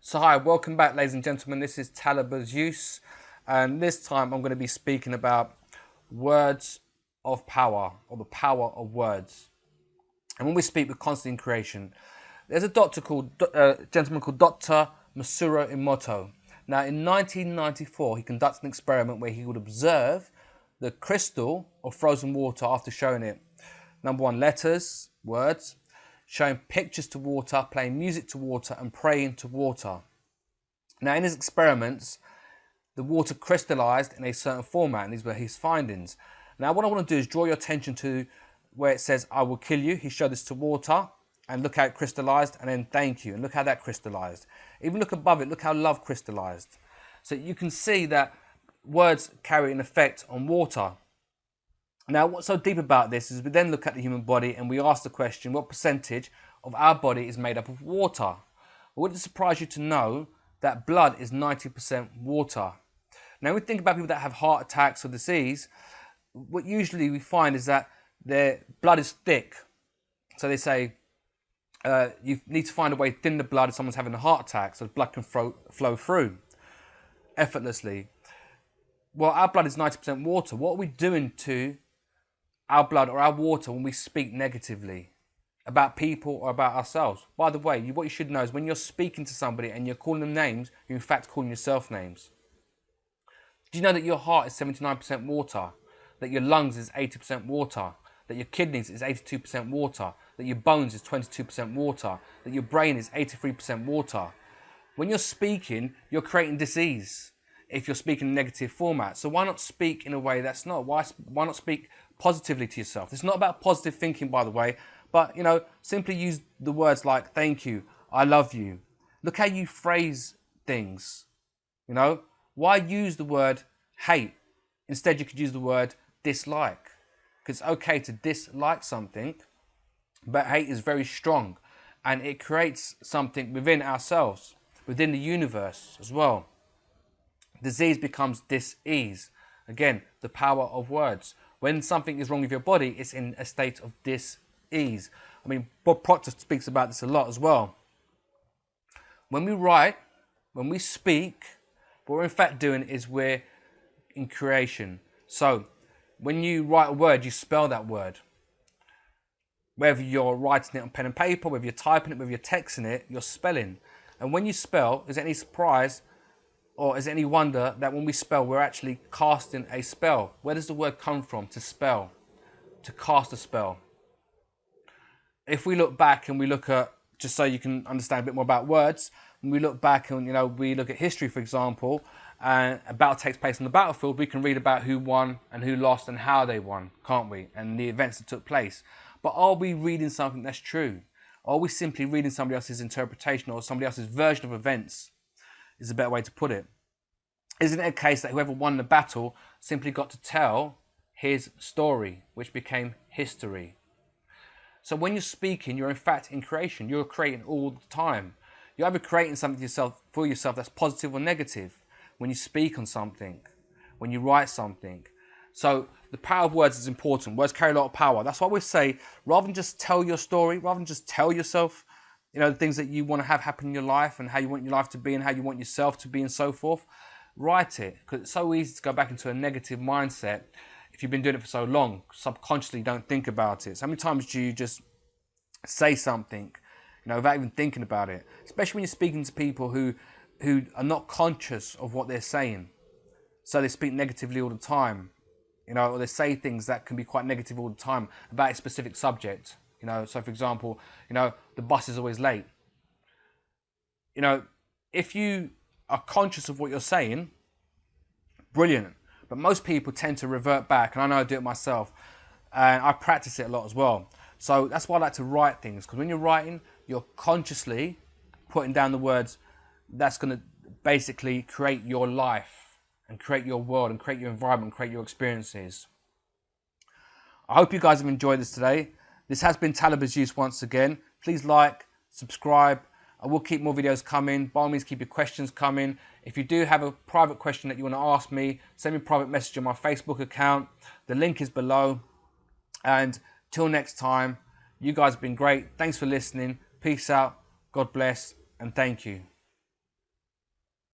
So hi, welcome back ladies and gentlemen, this is Talib's Use, and this time I'm going to be speaking about words of power, or the power of words. And when we speak, we're constantly in creation. There's a gentleman called Dr. Masaru Emoto. Now in 1994 he conducted an experiment where he would observe the crystal of frozen water after showing it, number one, letters, words, showing pictures to water, playing music to water, and praying to water. Now, in his experiments, the water crystallized in a certain format, and these were his findings. Now, what I want to do is draw your attention to where it says, "I will kill you." He showed this to water, and look how it crystallized, and then "thank you," and look how that crystallized. Even look above it, look how love crystallized. So you can see that words carry an effect on water. Now, what's so deep about this is we then look at the human body and we ask the question, what percentage of our body is made up of water? Would it surprise you to know that blood is 90% water? Now, we think about people that have heart attacks or disease, what usually we find is that their blood is thick. So they say you need to find a way to thin the blood if someone's having a heart attack so the blood can flow through effortlessly. Well, our blood is 90% water. What are we doing to our blood or our water when we speak negatively about people or about ourselves? By the way, what you should know is when you're speaking to somebody and you're calling them names, you're in fact calling yourself names. Do you know that your heart is 79% water, that your lungs is 80% water, that your kidneys is 82% water, that your bones is 22% water, that your brain is 83% water? When you're speaking, you're creating disease if you're speaking in negative format. So why not speak in a way that's not? Why not speak positively to yourself? It's not about positive thinking, by the way, but simply use the words like "thank you," "I love you." Look how you phrase things. Why use the word hate? Instead, you could use the word dislike, because it's okay to dislike something, but hate is very strong and it creates something within ourselves, within the universe as well. Disease becomes dis-ease. Again, the power of words. When something is wrong with your body, it's in a state of dis-ease. I mean, Bob Proctor speaks about this a lot as well. When we write, when we speak, what we're in fact doing is we're in creation. So when you write a word, you spell that word. Whether you're writing it on pen and paper, whether you're typing it, whether you're texting it, you're spelling. And when you spell, is there any surprise or is there any wonder that when we spell, we're actually casting a spell? Where does the word come from? To spell, to cast a spell. If we look back and we look at, just so you can understand a bit more about words, when we look back and we look at history, for example, and a battle takes place on the battlefield, we can read about who won and who lost and how they won, can't we? And the events that took place. But are we reading something that's true? Are we simply reading somebody else's interpretation or somebody else's version of events? Is a better way to put it. Isn't it a case that whoever won the battle simply got to tell his story, which became history? So when you're speaking, you're in fact in creation. You're creating all the time. You're either creating something for yourself that's positive or negative when you speak on something, when you write something. So the power of words is important. Words carry a lot of power. That's why we say, rather than just tell your story, rather than just tell yourself the things that you want to have happen in your life and how you want your life to be and how you want yourself to be and so forth, write it. Because it's so easy to go back into a negative mindset if you've been doing it for so long. Subconsciously, don't think about it. So how many times do you just say something, without even thinking about it? Especially when you're speaking to people who are not conscious of what they're saying. So they speak negatively all the time, or they say things that can be quite negative all the time about a specific subject. So for example, the bus is always late. If you are conscious of what you're saying, brilliant. But most people tend to revert back, and I know I do it myself, and I practice it a lot as well. So that's why I like to write things, because when you're writing, you're consciously putting down the words that's going to basically create your life and create your world and create your environment and create your experiences. I hope you guys have enjoyed this today. This has been Talib's Use once again. Please like, subscribe. I will keep more videos coming. By all means, keep your questions coming. If you do have a private question that you want to ask me, send me a private message on my Facebook account. The link is below. And till next time, you guys have been great. Thanks for listening. Peace out. God bless. And thank you.